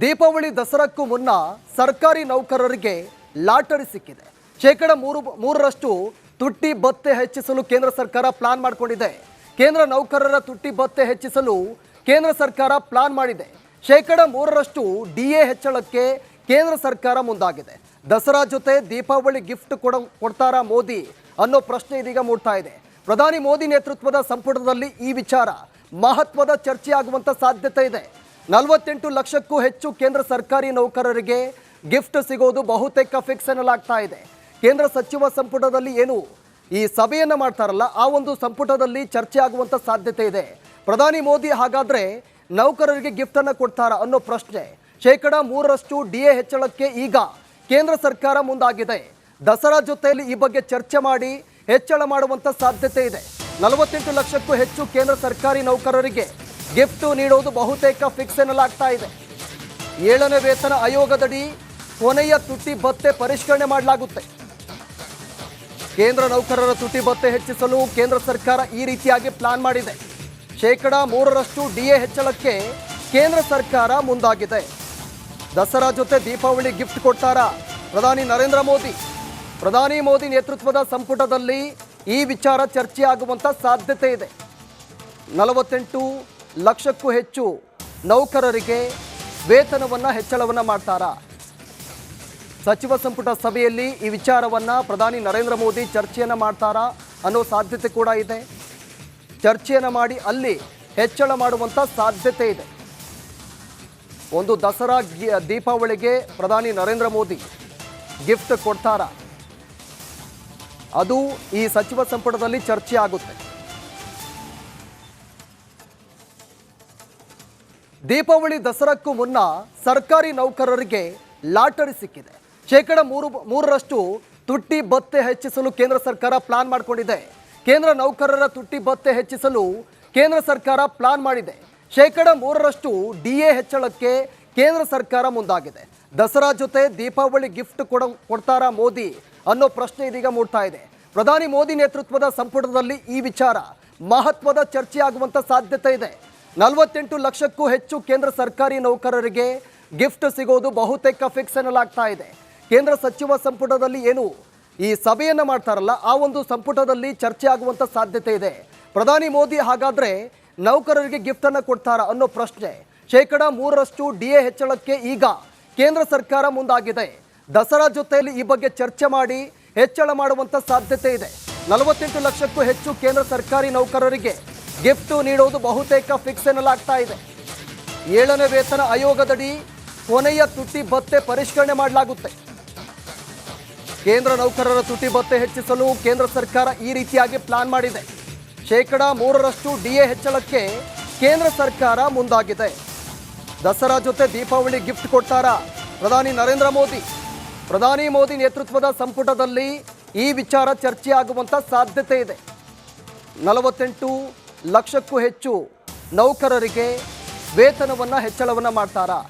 ದೀಪಾವಳಿ ದಸರಾಕ್ಕೂ ಮುನ್ನ ಸರ್ಕಾರಿ ನೌಕರರಿಗೆ ಲಾಟರಿ ಸಿಕ್ಕಿದೆ. ಶೇಕಡ 3ರಷ್ಟು ತುಟ್ಟಿ ಭತ್ಯೆ ಹೆಚ್ಚಿಸಲು ಕೇಂದ್ರ ಸರ್ಕಾರ ಪ್ಲಾನ್ ಮಾಡಿಕೊಂಡಿದೆ. ಕೇಂದ್ರ ನೌಕರರ ತುಟ್ಟಿ ಭತ್ಯೆ ಹೆಚ್ಚಿಸಲು ಕೇಂದ್ರ ಸರ್ಕಾರ ಪ್ಲಾನ್ ಮಾಡಿದೆ. ಶೇಕಡ 3ರಷ್ಟು ಡಿಎ ಹೆಚ್ಚಳಕ್ಕೆ ಕೇಂದ್ರ ಸರ್ಕಾರ ಮುಂದಾಗಿದೆ. ದಸರಾ ಜೊತೆ ದೀಪಾವಳಿ ಗಿಫ್ಟ್ ಕೊಡ್ತಾರಾ ಮೋದಿ ಅನ್ನೋ ಪ್ರಶ್ನೆ ಇದೀಗ ಮೂಡ್ತಾ ಇದೆ. ಪ್ರಧಾನಿ ಮೋದಿ ನೇತೃತ್ವದ ಸಂಪುಟದಲ್ಲಿ ಈ ವಿಚಾರ ಮಹತ್ವದ ಚರ್ಚೆ ಆಗುವಂತ ಸಾಧ್ಯತೆ ಇದೆ. 48 ಲಕ್ಷಕ್ಕೂ ಹೆಚ್ಚು ಕೇಂದ್ರ ಸರ್ಕಾರಿ ನೌಕರರಿಗೆ ಗಿಫ್ಟ್ ಸಿಗೋದು ಬಹುತೇಕ ಫಿಕ್ಸ್ ಎನ್ನಲಾಗ್ತಾ ಇದೆ. ಕೇಂದ್ರ ಸಚಿವ ಸಂಪುಟದಲ್ಲಿ ಏನು ಈ ಸಭೆಯನ್ನು ಮಾಡ್ತಾರಲ್ಲ, ಆ ಒಂದು ಸಂಪುಟದಲ್ಲಿ ಚರ್ಚೆ ಆಗುವಂತ ಸಾಧ್ಯತೆ ಇದೆ. ಪ್ರಧಾನಿ ಮೋದಿ ಹಾಗಾದ್ರೆ ನೌಕರರಿಗೆ ಗಿಫ್ಟ್ ಅನ್ನು ಕೊಡ್ತಾರಾ ಅನ್ನೋ ಪ್ರಶ್ನೆ. ಶೇಕಡ 3ರಷ್ಟು ಡಿಎ ಹೆಚ್ಚಳಕ್ಕೆ ಈಗ ಕೇಂದ್ರ ಸರ್ಕಾರ ಮುಂದಾಗಿದೆ. ದಸರಾ ಜೊತೆಯಲ್ಲಿ ಈ ಬಗ್ಗೆ ಚರ್ಚೆ ಮಾಡಿ ಹೆಚ್ಚಳ ಮಾಡುವಂತ ಸಾಧ್ಯತೆ ಇದೆ. 48 ಲಕ್ಷಕ್ಕೂ ಹೆಚ್ಚು ಕೇಂದ್ರ ಸರ್ಕಾರಿ ನೌಕರರಿಗೆ ಗಿಫ್ಟ್ ನೀಡೋದು ಬಹುತೇಕ ಫಿಕ್ಸ್ ಎನ್ನಲಾಗ್ತಾ ಇದೆ. 7ನೇ ವೇತನ ಆಯೋಗದಡಿ ಕೊನೆಯ ತುಟ್ಟಿ ಭತ್ಯೆ ಪರಿಷ್ಕರಣೆ ಮಾಡಲಾಗುತ್ತೆ. ಕೇಂದ್ರ ನೌಕರರ ತುಟ್ಟಿ ಭತ್ಯೆ ಹೆಚ್ಚಿಸಲು ಕೇಂದ್ರ ಸರ್ಕಾರ ಈ ರೀತಿಯಾಗಿ ಪ್ಲಾನ್ ಮಾಡಿದೆ. ಶೇಕಡ 3ರಷ್ಟು ಡಿಎ ಹೆಚ್ಚಳಕ್ಕೆ ಕೇಂದ್ರ ಸರ್ಕಾರ ಮುಂದಾಗಿದೆ. ದಸರಾ ಜೊತೆ ದೀಪಾವಳಿ ಗಿಫ್ಟ್ ಕೊಡ್ತಾರಾ ಪ್ರಧಾನಿ ನರೇಂದ್ರ ಮೋದಿ? ಪ್ರಧಾನಿ ಮೋದಿ ನೇತೃತ್ವದ ಸಂಪುಟದಲ್ಲಿ ಈ ವಿಚಾರ ಚರ್ಚೆ ಆಗುವಂತ ಸಾಧ್ಯತೆ ಇದೆ. 48 ಲಕ್ಷಕ್ಕೂ ಹೆಚ್ಚು ನೌಕರರಿಗೆ ವೇತನವನ್ನು ಹೆಚ್ಚಳವನ್ನು ಮಾಡ್ತಾರಾ? ಸಚಿವ ಸಂಪುಟ ಸಭೆಯಲ್ಲಿ ಈ ವಿಚಾರವನ್ನು ಪ್ರಧಾನಿ ನರೇಂದ್ರ ಮೋದಿ ಚರ್ಚೆಯನ್ನು ಮಾಡ್ತಾರಾ ಅನ್ನೋ ಸಾಧ್ಯತೆ ಕೂಡ ಇದೆ. ಚರ್ಚೆಯನ್ನು ಮಾಡಿ ಅಲ್ಲಿ ಹೆಚ್ಚಳ ಮಾಡುವಂಥ ಸಾಧ್ಯತೆ ಇದೆ. ಒಂದು ದಸರಾ ದೀಪಾವಳಿಗೆ ಪ್ರಧಾನಿ ನರೇಂದ್ರ ಮೋದಿ ಗಿಫ್ಟ್ ಕೊಡ್ತಾರಾ? ಅದು ಈ ಸಚಿವ ಸಂಪುಟದಲ್ಲಿ ಚರ್ಚೆ ಆಗುತ್ತೆ. ದೀಪಾವಳಿ ದಸರಾಕ್ಕೂ ಮುನ್ನ ಸರ್ಕಾರಿ ನೌಕರರಿಗೆ ಲಾಟರಿ ಸಿಕ್ಕಿದೆ. ಶೇಕಡ 3ರಷ್ಟು ತುಟ್ಟಿ ಭತ್ಯೆ ಹೆಚ್ಚಿಸಲು ಕೇಂದ್ರ ಸರ್ಕಾರ ಪ್ಲಾನ್ ಮಾಡಿಕೊಂಡಿದೆ. ಕೇಂದ್ರ ನೌಕರರ ತುಟ್ಟಿ ಭತ್ಯೆ ಹೆಚ್ಚಿಸಲು ಕೇಂದ್ರ ಸರ್ಕಾರ ಪ್ಲಾನ್ ಮಾಡಿದೆ. ಶೇಕಡ 3ರಷ್ಟು ಡಿಎ ಹೆಚ್ಚಳಕ್ಕೆ ಕೇಂದ್ರ ಸರ್ಕಾರ ಮುಂದಾಗಿದೆ. ದಸರಾ ಜೊತೆ ದೀಪಾವಳಿ ಗಿಫ್ಟ್ ಕೊಡ್ತಾರಾ ಮೋದಿ ಅನ್ನೋ ಪ್ರಶ್ನೆ ಇದೀಗ ಮೂಡ್ತಾ ಇದೆ. ಪ್ರಧಾನಿ ಮೋದಿ ನೇತೃತ್ವದ ಸಂಪುಟದಲ್ಲಿ ಈ ವಿಚಾರ ಮಹತ್ವದ ಚರ್ಚೆ ಆಗುವಂತ ಸಾಧ್ಯತೆ ಇದೆ. 48 ಲಕ್ಷಕ್ಕೂ ಹೆಚ್ಚು ಕೇಂದ್ರ ಸರ್ಕಾರಿ ನೌಕರರಿಗೆ ಗಿಫ್ಟ್ ಸಿಗೋದು ಬಹುತೇಕ ಫಿಕ್ಸ್ ಎನ್ನಲಾಗ್ತಾ ಇದೆ. ಕೇಂದ್ರ ಸಚಿವ ಸಂಪುಟದಲ್ಲಿ ಏನು ಈ ಸಭೆಯನ್ನು ಮಾಡ್ತಾರಲ್ಲ, ಆ ಒಂದು ಸಂಪುಟದಲ್ಲಿ ಚರ್ಚೆ ಆಗುವಂತ ಸಾಧ್ಯತೆ ಇದೆ. ಪ್ರಧಾನಿ ಮೋದಿ ಹಾಗಾದ್ರೆ ನೌಕರರಿಗೆ ಗಿಫ್ಟ್ ಅನ್ನು ಕೊಡ್ತಾರಾ ಅನ್ನೋ ಪ್ರಶ್ನೆ. ಶೇಕಡ 3ರಷ್ಟು ಡಿಎ ಹೆಚ್ಚಳಕ್ಕೆ ಈಗ ಕೇಂದ್ರ ಸರ್ಕಾರ ಮುಂದಾಗಿದೆ. ದಸರಾ ಜೊತೆಯಲ್ಲಿ ಈ ಬಗ್ಗೆ ಚರ್ಚೆ ಮಾಡಿ ಹೆಚ್ಚಳ ಮಾಡುವಂತ ಸಾಧ್ಯತೆ ಇದೆ. 48 ಲಕ್ಷಕ್ಕೂ ಹೆಚ್ಚು ಕೇಂದ್ರ ಸರ್ಕಾರಿ ನೌಕರರಿಗೆ ಗಿಫ್ಟ್ ನೀಡೋದು ಬಹುತೇಕ ಫಿಕ್ಸ್ ಎನ್ನಲಾಗ್ತಾ ಇದೆ. 7ನೇ ವೇತನ ಆಯೋಗದಡಿ ಕೊನೆಯ ತುಟ್ಟಿ ಭತ್ಯೆ ಪರಿಷ್ಕರಣೆ ಮಾಡಲಾಗುತ್ತೆ. ಕೇಂದ್ರ ನೌಕರರ ತುಟ್ಟಿ ಭತ್ಯೆ ಹೆಚ್ಚಿಸಲು ಕೇಂದ್ರ ಸರ್ಕಾರ ಈ ರೀತಿಯಾಗಿ ಪ್ಲಾನ್ ಮಾಡಿದೆ. ಶೇಕಡ 3ರಷ್ಟು ಡಿಎ ಹೆಚ್ಚಳಕ್ಕೆ ಕೇಂದ್ರ ಸರ್ಕಾರ ಮುಂದಾಗಿದೆ. ದಸರಾ ಜೊತೆ ದೀಪಾವಳಿ ಗಿಫ್ಟ್ ಕೊಡ್ತಾರಾ ಪ್ರಧಾನಿ ನರೇಂದ್ರ ಮೋದಿ? ಪ್ರಧಾನಿ ಮೋದಿ ನೇತೃತ್ವದ ಸಂಪುಟದಲ್ಲಿ ಈ ವಿಚಾರ ಚರ್ಚೆ ಆಗುವಂತ ಸಾಧ್ಯತೆ ಇದೆ. 48 ಲಕ್ಷಕ್ಕೂ ಹೆಚ್ಚು ನೌಕರರಿಗೆ ವೇತನವನ್ನು ಹೆಚ್ಚಳವನ್ನು ಮಾಡ್ತಾರಾ?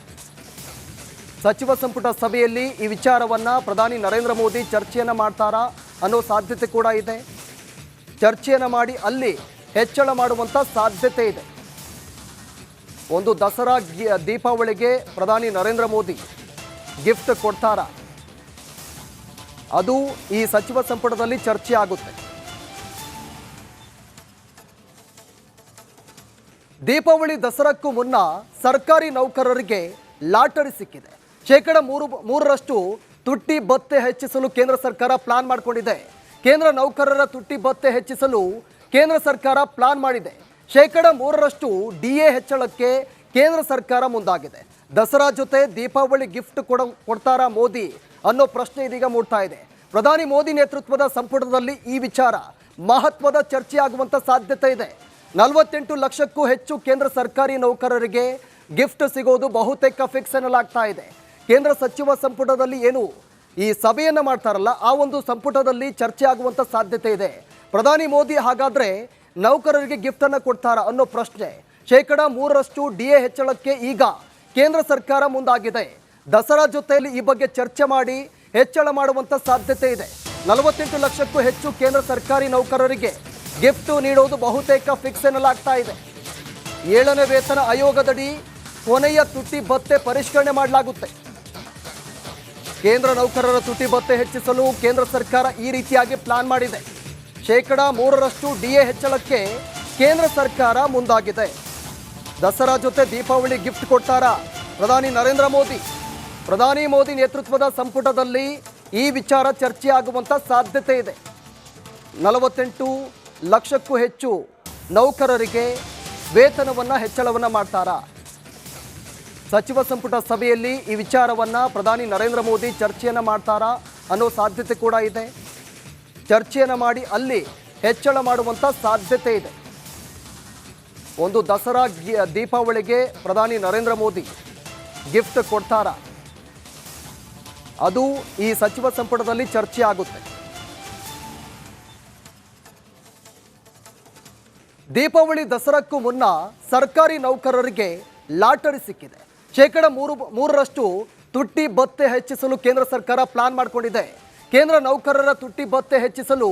ಸಚಿವ ಸಂಪುಟ ಸಭೆಯಲ್ಲಿ ಈ ವಿಚಾರವನ್ನು ಪ್ರಧಾನಿ ನರೇಂದ್ರ ಮೋದಿ ಚರ್ಚೆಯನ್ನು ಮಾಡ್ತಾರಾ ಅನ್ನೋ ಸಾಧ್ಯತೆ ಕೂಡ ಇದೆ. ಚರ್ಚೆಯನ್ನು ಮಾಡಿ ಅಲ್ಲಿ ಹೆಚ್ಚಳ ಮಾಡುವಂಥ ಸಾಧ್ಯತೆ ಇದೆ. ಒಂದು ದಸರಾ ದೀಪಾವಳಿಗೆ ಪ್ರಧಾನಿ ನರೇಂದ್ರ ಮೋದಿ ಗಿಫ್ಟ್ ಕೊಡ್ತಾರಾ? ಅದು ಈ ಸಚಿವ ಸಂಪುಟದಲ್ಲಿ ಚರ್ಚೆ ಆಗುತ್ತೆ. ದೀಪಾವಳಿ ದಸರಾಕ್ಕೂ ಮುನ್ನ ಸರ್ಕಾರಿ ನೌಕರರಿಗೆ ಲಾಟರಿ ಸಿಕ್ಕಿದೆ. ಶೇಕಡ 3ರಷ್ಟು ತುಟ್ಟಿ ಭತ್ಯೆ ಹೆಚ್ಚಿಸಲು ಕೇಂದ್ರ ಸರ್ಕಾರ ಪ್ಲಾನ್ ಮಾಡಿಕೊಂಡಿದೆ. ಕೇಂದ್ರ ನೌಕರರ ತುಟ್ಟಿ ಭತ್ಯೆ ಹೆಚ್ಚಿಸಲು ಕೇಂದ್ರ ಸರ್ಕಾರ ಪ್ಲಾನ್ ಮಾಡಿದೆ. ಶೇಕಡ 3ರಷ್ಟು ಡಿಎ ಹೆಚ್ಚಳಕ್ಕೆ ಕೇಂದ್ರ ಸರ್ಕಾರ ಮುಂದಾಗಿದೆ. ದಸರಾ ಜೊತೆ ದೀಪಾವಳಿ ಗಿಫ್ಟ್ ಕೊಡ್ತಾರಾ ಮೋದಿ ಅನ್ನೋ ಪ್ರಶ್ನೆ ಇದೀಗ ಮೂಡ್ತಾ ಇದೆ. ಪ್ರಧಾನಿ ಮೋದಿ ನೇತೃತ್ವದ ಸಂಪುಟದಲ್ಲಿ ಈ ವಿಚಾರ ಮಹತ್ವದ ಚರ್ಚೆ ಆಗುವಂತ ಸಾಧ್ಯತೆ ಇದೆ. 48 ಲಕ್ಷಕ್ಕೂ ಹೆಚ್ಚು ಕೇಂದ್ರ ಸರ್ಕಾರಿ ನೌಕರರಿಗೆ ಗಿಫ್ಟ್ ಸಿಗೋದು ಬಹುತೇಕ ಫಿಕ್ಸ್ ಎನ್ನಲಾಗ್ತಾ ಇದೆ. ಕೇಂದ್ರ ಸಚಿವ ಸಂಪುಟದಲ್ಲಿ ಏನು ಈ ಸಭೆಯನ್ನು ಮಾಡ್ತಾರಲ್ಲ, ಆ ಒಂದು ಸಂಪುಟದಲ್ಲಿ ಚರ್ಚೆ ಆಗುವಂತ ಸಾಧ್ಯತೆ ಇದೆ. ಪ್ರಧಾನಿ ಮೋದಿ ಹಾಗಾದ್ರೆ ನೌಕರರಿಗೆ ಗಿಫ್ಟ್ ಅನ್ನು ಕೊಡ್ತಾರಾ ಅನ್ನೋ ಪ್ರಶ್ನೆ. ಶೇಕಡ 3ರಷ್ಟು ಡಿಎ ಹೆಚ್ಚಳಕ್ಕೆ ಈಗ ಕೇಂದ್ರ ಸರ್ಕಾರ ಮುಂದಾಗಿದೆ. ದಸರಾ ಜೊತೆಯಲ್ಲಿ ಈ ಬಗ್ಗೆ ಚರ್ಚೆ ಮಾಡಿ ಹೆಚ್ಚಳ ಮಾಡುವಂತ ಸಾಧ್ಯತೆ ಇದೆ. 48 ಲಕ್ಷಕ್ಕೂ ಹೆಚ್ಚು ಕೇಂದ್ರ ಸರ್ಕಾರಿ ನೌಕರರಿಗೆ ಗಿಫ್ಟ್ ನೀಡೋದು ಬಹುತೇಕ ಫಿಕ್ಸ್ ಎನ್ನಲಾಗ್ತಾ ಇದೆ. 7ನೇ ವೇತನ ಆಯೋಗದಡಿ ಕೊನೆಯ ತುಟಿ ಭತ್ಯೆ ಪರಿಷ್ಕರಣೆ ಮಾಡಲಾಗುತ್ತೆ. ಕೇಂದ್ರ ನೌಕರರ ತುಟಿ ಭತ್ಯೆ ಹೆಚ್ಚಿಸಲು ಕೇಂದ್ರ ಸರ್ಕಾರ ಈ ರೀತಿಯಾಗಿ ಪ್ಲಾನ್ ಮಾಡಿದೆ. 3% ಡಿಎ ಹೆಚ್ಚಳಕ್ಕೆ ಕೇಂದ್ರ ಸರ್ಕಾರ ಮುಂದಾಗಿದೆ. ದಸರಾ ಜೊತೆ ದೀಪಾವಳಿ ಗಿಫ್ಟ್ ಕೊಡ್ತಾರಾ ಪ್ರಧಾನಿ ನರೇಂದ್ರ ಮೋದಿ? ಪ್ರಧಾನಿ ಮೋದಿ ನೇತೃತ್ವದ ಸಂಪುಟದಲ್ಲಿ ಈ ವಿಚಾರ ಚರ್ಚೆಯಾಗುವಂಥ ಸಾಧ್ಯತೆ ಇದೆ. 48 ಲಕ್ಷಕ್ಕೂ ಹೆಚ್ಚು ನೌಕರರಿಗೆ ವೇತನವನ್ನು ಹೆಚ್ಚಳವನ್ನು ಮಾಡ್ತಾರಾ? ಸಚಿವ ಸಂಪುಟ ಸಭೆಯಲ್ಲಿ ಈ ವಿಚಾರವನ್ನು ಪ್ರಧಾನಿ ನರೇಂದ್ರ ಮೋದಿ ಚರ್ಚೆಯನ್ನು ಮಾಡ್ತಾರಾ ಅನ್ನೋ ಸಾಧ್ಯತೆ ಕೂಡ ಇದೆ. ಚರ್ಚೆಯನ್ನು ಮಾಡಿ ಅಲ್ಲಿ ಹೆಚ್ಚಳ ಮಾಡುವಂಥ ಸಾಧ್ಯತೆ ಇದೆ. ಒಂದು ದಸರಾ ದೀಪಾವಳಿಗೆ ಪ್ರಧಾನಿ ನರೇಂದ್ರ ಮೋದಿ ಗಿಫ್ಟ್ ಕೊಡ್ತಾರಾ? ಅದು ಈ ಸಚಿವ ಸಂಪುಟದಲ್ಲಿ ಚರ್ಚೆ ಆಗುತ್ತೆ. ದೀಪಾವಳಿ ದಸರಾಕ್ಕೂ ಮುನ್ನ ಸರ್ಕಾರಿ ನೌಕರರಿಗೆ ಲಾಟರಿ ಸಿಕ್ಕಿದೆ. 3% ತುಟ್ಟಿ ಭತ್ಯೆ ಹೆಚ್ಚಿಸಲು ಕೇಂದ್ರ ಸರ್ಕಾರ ಪ್ಲಾನ್ ಮಾಡಿಕೊಂಡಿದೆ. ಕೇಂದ್ರ ನೌಕರರ ತುಟ್ಟಿ ಭತ್ಯೆ ಹೆಚ್ಚಿಸಲು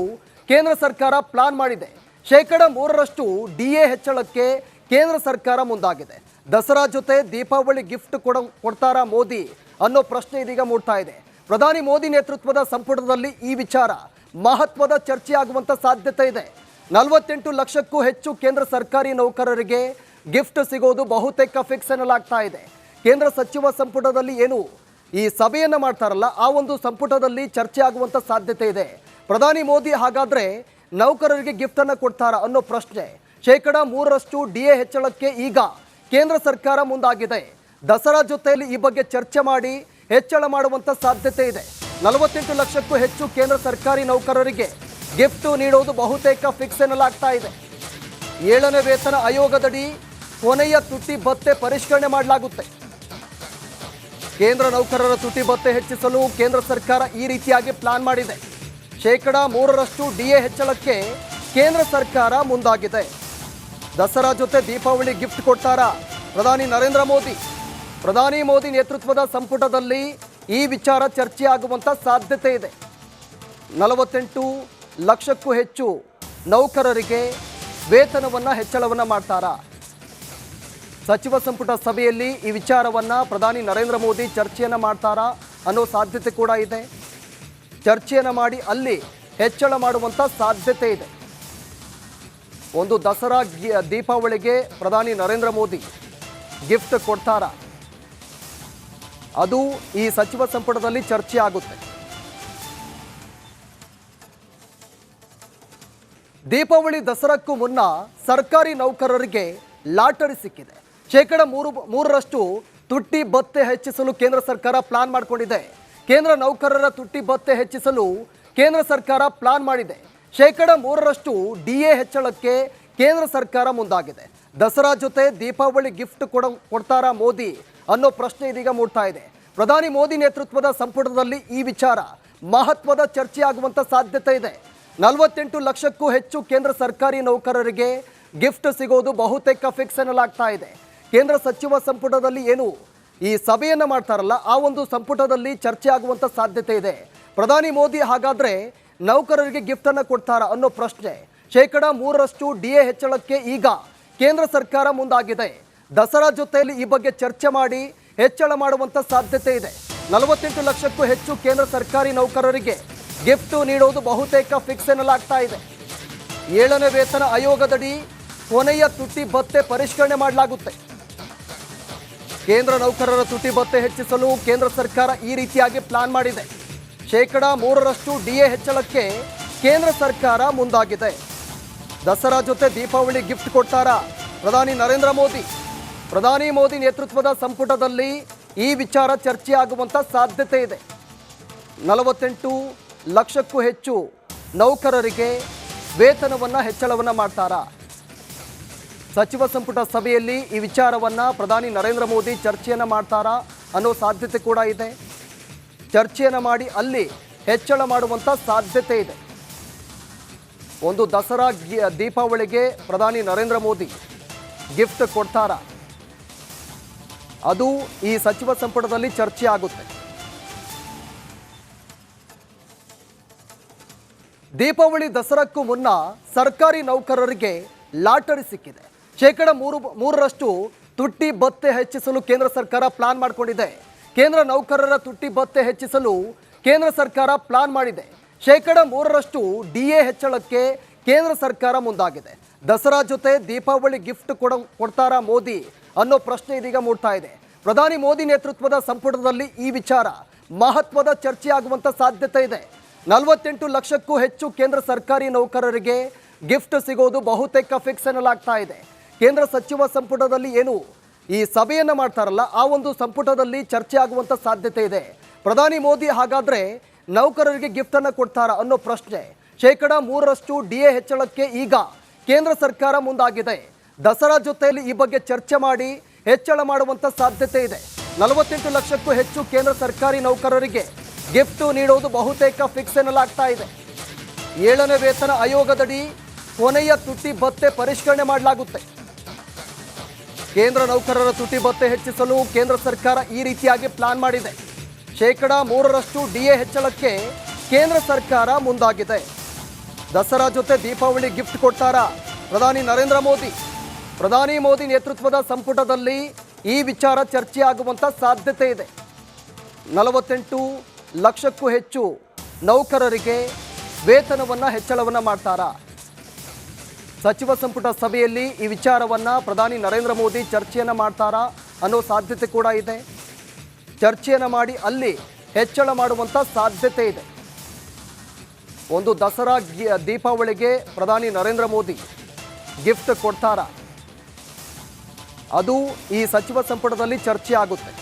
ಕೇಂದ್ರ ಸರ್ಕಾರ ಪ್ಲಾನ್ ಮಾಡಿದೆ. 3% ಡಿಎ ಹೆಚ್ಚಳಕ್ಕೆ ಕೇಂದ್ರ ಸರ್ಕಾರ ಮುಂದಾಗಿದೆ. ದಸರಾ ಜೊತೆ ದೀಪಾವಳಿ ಗಿಫ್ಟ್ ಕೊಡ್ತಾರಾ ಮೋದಿ ಅನ್ನೋ ಪ್ರಶ್ನೆ ಇದೀಗ ಮೂಡ್ತಾ ಇದೆ. ಪ್ರಧಾನಿ ಮೋದಿ ನೇತೃತ್ವದ ಸಂಪುಟದಲ್ಲಿ ಈ ವಿಚಾರ ಮಹತ್ವದ ಚರ್ಚೆಯಾಗುವಂಥ ಸಾಧ್ಯತೆ ಇದೆ. 48 ಲಕ್ಷಕ್ಕೂ ಹೆಚ್ಚು ಕೇಂದ್ರ ಸರ್ಕಾರಿ ನೌಕರರಿಗೆ ಗಿಫ್ಟ್ ಸಿಗೋದು ಬಹುತೇಕ ಫಿಕ್ಸ್ ಎನ್ನಲಾಗ್ತಾ ಇದೆ. ಕೇಂದ್ರ ಸಚಿವ ಸಂಪುಟದಲ್ಲಿ ಏನು ಈ ಸಭೆಯನ್ನು ಮಾಡ್ತಾರಲ್ಲ, ಆ ಒಂದು ಸಂಪುಟದಲ್ಲಿ ಚರ್ಚೆ ಆಗುವಂಥ ಸಾಧ್ಯತೆ ಇದೆ. ಪ್ರಧಾನಿ ಮೋದಿ ಹಾಗಾದರೆ ನೌಕರರಿಗೆ ಗಿಫ್ಟನ್ನು ಕೊಡ್ತಾರಾ ಅನ್ನೋ ಪ್ರಶ್ನೆ. 3% ಡಿಎ ಹೆಚ್ಚಳಕ್ಕೆ ಈಗ ಕೇಂದ್ರ ಸರ್ಕಾರ ಮುಂದಾಗಿದೆ. ದಸರಾ ಜೊತೆಯಲ್ಲಿ ಈ ಬಗ್ಗೆ ಚರ್ಚೆ ಮಾಡಿ ಹೆಚ್ಚಳ ಮಾಡುವಂಥ ಸಾಧ್ಯತೆ ಇದೆ. 48 ಲಕ್ಷಕ್ಕೂ ಹೆಚ್ಚು ಕೇಂದ್ರ ಸರ್ಕಾರಿ ನೌಕರರಿಗೆ ಗಿಫ್ಟ್ ನೀಡೋದು ಬಹುತೇಕ ಫಿಕ್ಸ್ ಎನ್ನಲಾಗ್ತಾ ಇದೆ. 7ನೇ ವೇತನ ಆಯೋಗದಡಿ ಕೊನೆಯ ತುಟಿ ಭತ್ಯೆ ಪರಿಷ್ಕರಣೆ ಮಾಡಲಾಗುತ್ತೆ. ಕೇಂದ್ರ ನೌಕರರ ತುಟಿ ಭತ್ಯೆ ಹೆಚ್ಚಿಸಲು ಕೇಂದ್ರ ಸರ್ಕಾರ ಈ ರೀತಿಯಾಗಿ ಪ್ಲಾನ್ ಮಾಡಿದೆ. 3% ಡಿಎ ಹೆಚ್ಚಳಕ್ಕೆ ಕೇಂದ್ರ ಸರ್ಕಾರ ಮುಂದಾಗಿದೆ. ದಸರಾ ಜೊತೆ ದೀಪಾವಳಿ ಗಿಫ್ಟ್ ಕೊಡ್ತಾರಾ ಪ್ರಧಾನಿ ನರೇಂದ್ರ ಮೋದಿ? ಪ್ರಧಾನಿ ಮೋದಿ ನೇತೃತ್ವದ ಸಂಪುಟದಲ್ಲಿ ಈ ವಿಚಾರ ಚರ್ಚೆಯಾಗುವಂಥ ಸಾಧ್ಯತೆ ಇದೆ. 48 ಲಕ್ಷಕ್ಕೂ ಹೆಚ್ಚು ನೌಕರರಿಗೆ ವೇತನವನ್ನು ಹೆಚ್ಚಳವನ್ನು ಮಾಡ್ತಾರಾ? ಸಚಿವ ಸಂಪುಟ ಸಭೆಯಲ್ಲಿ ಈ ವಿಚಾರವನ್ನು ಪ್ರಧಾನಿ ನರೇಂದ್ರ ಮೋದಿ ಚರ್ಚೆಯನ್ನು ಮಾಡ್ತಾರಾ ಅನ್ನೋ ಸಾಧ್ಯತೆ ಕೂಡ ಇದೆ. ಚರ್ಚೆಯನ್ನು ಮಾಡಿ ಅಲ್ಲಿ ಹೆಚ್ಚಳ ಮಾಡುವಂಥ ಸಾಧ್ಯತೆ ಇದೆ. ಒಂದು ದಸರಾ ದೀಪಾವಳಿಗೆ ಪ್ರಧಾನಿ ನರೇಂದ್ರ ಮೋದಿ ಗಿಫ್ಟ್ ಕೊಡ್ತಾರಾ? ಅದು ಈ ಸಚಿವ ಸಂಪುಟದಲ್ಲಿ ಚರ್ಚೆ ಆಗುತ್ತೆ. ದೀಪಾವಳಿ ದಸರಾಕ್ಕೂ ಮುನ್ನ ಸರ್ಕಾರಿ ನೌಕರರಿಗೆ ಲಾಟರಿ ಸಿಕ್ಕಿದೆ. 3% ತುಟ್ಟಿ ಭತ್ಯೆ ಹೆಚ್ಚಿಸಲು ಕೇಂದ್ರ ಸರ್ಕಾರ ಪ್ಲಾನ್ ಮಾಡಿಕೊಂಡಿದೆ. ಕೇಂದ್ರ ನೌಕರರ ತುಟ್ಟಿ ಭತ್ಯೆ ಹೆಚ್ಚಿಸಲು ಕೇಂದ್ರ ಸರ್ಕಾರ ಪ್ಲಾನ್ ಮಾಡಿದೆ. 3% ಡಿಎ ಹೆಚ್ಚಳಕ್ಕೆ ಕೇಂದ್ರ ಸರ್ಕಾರ ಮುಂದಾಗಿದೆ. ದಸರಾ ಜೊತೆ ದೀಪಾವಳಿ ಗಿಫ್ಟ್ ಕೊಡ್ತಾರಾ ಮೋದಿ ಅನ್ನೋ ಪ್ರಶ್ನೆ ಇದೀಗ ಮೂಡ್ತಾ ಇದೆ. ಪ್ರಧಾನಿ ಮೋದಿ ನೇತೃತ್ವದ ಸಂಪುಟದಲ್ಲಿ ಈ ವಿಚಾರ ಮಹತ್ವದ ಚರ್ಚೆಯಾಗುವಂಥ ಸಾಧ್ಯತೆ ಇದೆ. 48 ಲಕ್ಷಕ್ಕೂ ಹೆಚ್ಚು ಕೇಂದ್ರ ಸರ್ಕಾರಿ ನೌಕರರಿಗೆ ಗಿಫ್ಟ್ ಸಿಗೋದು ಬಹುತೇಕ ಫಿಕ್ಸ್ ಎನ್ನಲಾಗ್ತಾ ಇದೆ. ಕೇಂದ್ರ ಸಚಿವ ಸಂಪುಟದಲ್ಲಿ ಏನು ಈ ಸಭೆಯನ್ನು ಮಾಡ್ತಾರಲ್ಲ, ಆ ಒಂದು ಸಂಪುಟದಲ್ಲಿ ಚರ್ಚೆ ಆಗುವಂಥ ಸಾಧ್ಯತೆ ಇದೆ. ಪ್ರಧಾನಿ ಮೋದಿ ಹಾಗಾದರೆ ನೌಕರರಿಗೆ ಗಿಫ್ಟನ್ನು ಕೊಡ್ತಾರಾ ಅನ್ನೋ ಪ್ರಶ್ನೆ. 3% ಡಿಎ ಹೆಚ್ಚಳಕ್ಕೆ ಈಗ ಕೇಂದ್ರ ಸರ್ಕಾರ ಮುಂದಾಗಿದೆ. ದಸರಾ ಜೊತೆಯಲ್ಲಿ ಈ ಬಗ್ಗೆ ಚರ್ಚೆ ಮಾಡಿ ಹೆಚ್ಚಳ ಮಾಡುವಂಥ ಸಾಧ್ಯತೆ ಇದೆ. 48 ಲಕ್ಷಕ್ಕೂ ಹೆಚ್ಚು ಕೇಂದ್ರ ಸರ್ಕಾರಿ ನೌಕರರಿಗೆ ಗಿಫ್ಟ್ ನೀಡೋದು ಬಹುತೇಕ ಫಿಕ್ಸ್ ಎನ್ನಲಾಗ್ತಾ ಇದೆ. 7ನೇ ವೇತನ ಆಯೋಗದಡಿ ಕೊನೆಯ ತುಟಿ ಭತ್ಯೆ ಪರಿಷ್ಕರಣೆ ಮಾಡಲಾಗುತ್ತೆ. ಕೇಂದ್ರ ನೌಕರರ ತುಟಿ ಭತ್ಯೆ ಹೆಚ್ಚಿಸಲು ಕೇಂದ್ರ ಸರ್ಕಾರ ಈ ರೀತಿಯಾಗಿ ಪ್ಲಾನ್ ಮಾಡಿದೆ. 3% ಡಿಎ ಹೆಚ್ಚಳಕ್ಕೆ ಕೇಂದ್ರ ಸರ್ಕಾರ ಮುಂದಾಗಿದೆ. ದಸರಾ ಜೊತೆ ದೀಪಾವಳಿ ಗಿಫ್ಟ್ ಕೊಡ್ತಾರಾ ಪ್ರಧಾನಿ ನರೇಂದ್ರ ಮೋದಿ? ಪ್ರಧಾನಿ ಮೋದಿ ನೇತೃತ್ವದ ಸಂಪುಟದಲ್ಲಿ ಈ ವಿಚಾರ ಚರ್ಚೆ ಆಗುವಂಥ ಸಾಧ್ಯತೆ ಇದೆ. 48 ಲಕ್ಷಕ್ಕೂ ಹೆಚ್ಚು ನೌಕರರಿಗೆ ವೇತನವನ್ನು ಹೆಚ್ಚಳವನ್ನು ಮಾಡ್ತಾರಾ? ಸಚಿವ ಸಂಪುಟ ಸಭೆಯಲ್ಲಿ ಈ ವಿಚಾರವನ್ನು ಪ್ರಧಾನಿ ನರೇಂದ್ರ ಮೋದಿ ಚರ್ಚೆಯನ್ನು ಮಾಡ್ತಾರಾ ಅನ್ನೋ ಸಾಧ್ಯತೆ ಕೂಡ ಇದೆ. ಚರ್ಚೆಯನ್ನು ಮಾಡಿ ಅಲ್ಲಿ ಹೆಚ್ಚಳ ಮಾಡುವಂಥ ಸಾಧ್ಯತೆ ಇದೆ. ಒಂದು ದಸರಾ ದೀಪಾವಳಿಗೆ ಪ್ರಧಾನಿ ನರೇಂದ್ರ ಮೋದಿ ಗಿಫ್ಟ್ ಕೊಡ್ತಾರಾ? ಅದು ಈ ಸಚಿವ ಸಂಪುಟದಲ್ಲಿ ಚರ್ಚೆ ಆಗುತ್ತೆ. ದೀಪಾವಳಿ ದಸರಾಕ್ಕೂ ಮುನ್ನ ಸರ್ಕಾರಿ ನೌಕರರಿಗೆ ಲಾಟರಿ ಸಿಕ್ಕಿದೆ. 3% ತುಟ್ಟಿ ಭತ್ಯೆ ಹೆಚ್ಚಿಸಲು ಕೇಂದ್ರ ಸರ್ಕಾರ ಪ್ಲಾನ್ ಮಾಡಿಕೊಂಡಿದೆ. ಕೇಂದ್ರ ನೌಕರರ ತುಟ್ಟಿ ಭತ್ಯೆ ಹೆಚ್ಚಿಸಲು ಕೇಂದ್ರ ಸರ್ಕಾರ ಪ್ಲಾನ್ ಮಾಡಿದೆ. ಶೇಕಡ 3ರಷ್ಟು ಡಿಎ ಹೆಚ್ಚಳಕ್ಕೆ ಕೇಂದ್ರ ಸರ್ಕಾರ ಮುಂದಾಗಿದೆ. ದಸರಾ ಜೊತೆ ದೀಪಾವಳಿ ಗಿಫ್ಟ್ ಕೊಡ್ತಾರಾ ಮೋದಿ ಅನ್ನೋ ಪ್ರಶ್ನೆ ಇದೀಗ ಮೂಡ್ತಾ ಇದೆ. ಪ್ರಧಾನಿ ಮೋದಿ ನೇತೃತ್ವದ ಸಂಪುಟದಲ್ಲಿ ಈ ವಿಚಾರ ಮಹತ್ವದ ಚರ್ಚೆ ಆಗುವಂತ ಸಾಧ್ಯತೆ ಇದೆ. 48 ಲಕ್ಷಕ್ಕೂ ಹೆಚ್ಚು ಕೇಂದ್ರ ಸರ್ಕಾರಿ ನೌಕರರಿಗೆ ಗಿಫ್ಟ್ ಸಿಗೋದು ಬಹುತೇಕ ಫಿಕ್ಸ್ ಎನ್ನಲಾಗ್ತಾ ಇದೆ. ಕೇಂದ್ರ ಸಚಿವ ಸಂಪುಟದಲ್ಲಿ ಏನು ಈ ಸಭೆಯನ್ನು ಮಾಡ್ತಾರಲ್ಲ, ಆ ಒಂದು ಸಂಪುಟದಲ್ಲಿ ಚರ್ಚೆ ಆಗುವಂತ ಸಾಧ್ಯತೆ ಇದೆ. ಪ್ರಧಾನಿ ಮೋದಿ ಹಾಗಾದ್ರೆ ನೌಕರರಿಗೆ ಗಿಫ್ಟ್ ಅನ್ನು ಕೊಡ್ತಾರಾ ಅನ್ನೋ ಪ್ರಶ್ನೆ. ಶೇಕಡ 3ರಷ್ಟು ಡಿಎ ಹೆಚ್ಚಳಕ್ಕೆ ಈಗ ಕೇಂದ್ರ ಸರ್ಕಾರ ಮುಂದಾಗಿದೆ. ದಸರಾ ಜೊತೆಯಲ್ಲಿ ಈ ಬಗ್ಗೆ ಚರ್ಚೆ ಮಾಡಿ ಹೆಚ್ಚಳ ಮಾಡುವಂತ ಸಾಧ್ಯತೆ ಇದೆ. 48 ಲಕ್ಷಕ್ಕೂ ಹೆಚ್ಚು ಕೇಂದ್ರ ಸರ್ಕಾರಿ ನೌಕರರಿಗೆ ಗಿಫ್ಟ್ ನೀಡೋದು ಬಹುತೇಕ ಫಿಕ್ಸ್ ಎನ್ನಲಾಗ್ತಾ ಇದೆ. 7ನೇ ವೇತನ ಆಯೋಗದಡಿ ಕೊನೆಯ ತುಟ್ಟಿ ಭತ್ಯೆ ಪರಿಷ್ಕರಣೆ ಮಾಡಲಾಗುತ್ತೆ. ಕೇಂದ್ರ ನೌಕರರ ತುಟ್ಟಿ ಭತ್ಯೆ ಹೆಚ್ಚಿಸಲು ಕೇಂದ್ರ ಸರ್ಕಾರ ಈ ರೀತಿಯಾಗಿ ಪ್ಲಾನ್ ಮಾಡಿದೆ. ಶೇಕಡ 3ರಷ್ಟು ಡಿಎ ಹೆಚ್ಚಳಕ್ಕೆ ಕೇಂದ್ರ ಸರ್ಕಾರ ಮುಂದಾಗಿದೆ. ದಸರಾ ಜೊತೆ ದೀಪಾವಳಿ ಗಿಫ್ಟ್ ಕೊಡ್ತಾರಾ ಪ್ರಧಾನಿ ನರೇಂದ್ರ ಮೋದಿ? ಪ್ರಧಾನಿ ಮೋದಿ ನೇತೃತ್ವದ ಸಂಪುಟದಲ್ಲಿ ಈ ವಿಚಾರ ಚರ್ಚೆ ಆಗುವಂಥ ಸಾಧ್ಯತೆ ಇದೆ. 48 ಲಕ್ಷಕ್ಕೂ ಹೆಚ್ಚು ನೌಕರರಿಗೆ ವೇತನವನ್ನು ಹೆಚ್ಚಳವನ್ನು ಮಾಡ್ತಾರಾ? ಸಚಿವ ಸಂಪುಟ ಸಭೆಯಲ್ಲಿ ಈ ವಿಚಾರವನ್ನು ಪ್ರಧಾನಿ ನರೇಂದ್ರ ಮೋದಿ ಚರ್ಚೆಯನ್ನು ಮಾಡ್ತಾರಾ ಅನ್ನೋ ಸಾಧ್ಯತೆ ಕೂಡ ಇದೆ. ಚರ್ಚೆಯನ್ನು ಮಾಡಿ ಅಲ್ಲಿ ಹೆಚ್ಚಳ ಮಾಡುವಂಥ ಸಾಧ್ಯತೆ ಇದೆ. ಒಂದು ದಸರಾ ದೀಪಾವಳಿಗೆ ಪ್ರಧಾನಿ ನರೇಂದ್ರ ಮೋದಿ ಗಿಫ್ಟ್ ಕೊಡ್ತಾರಾ? ಅದು ಈ ಸಚಿವ ಸಂಪುಟದಲ್ಲಿ ಚರ್ಚೆ ಆಗುತ್ತೆ.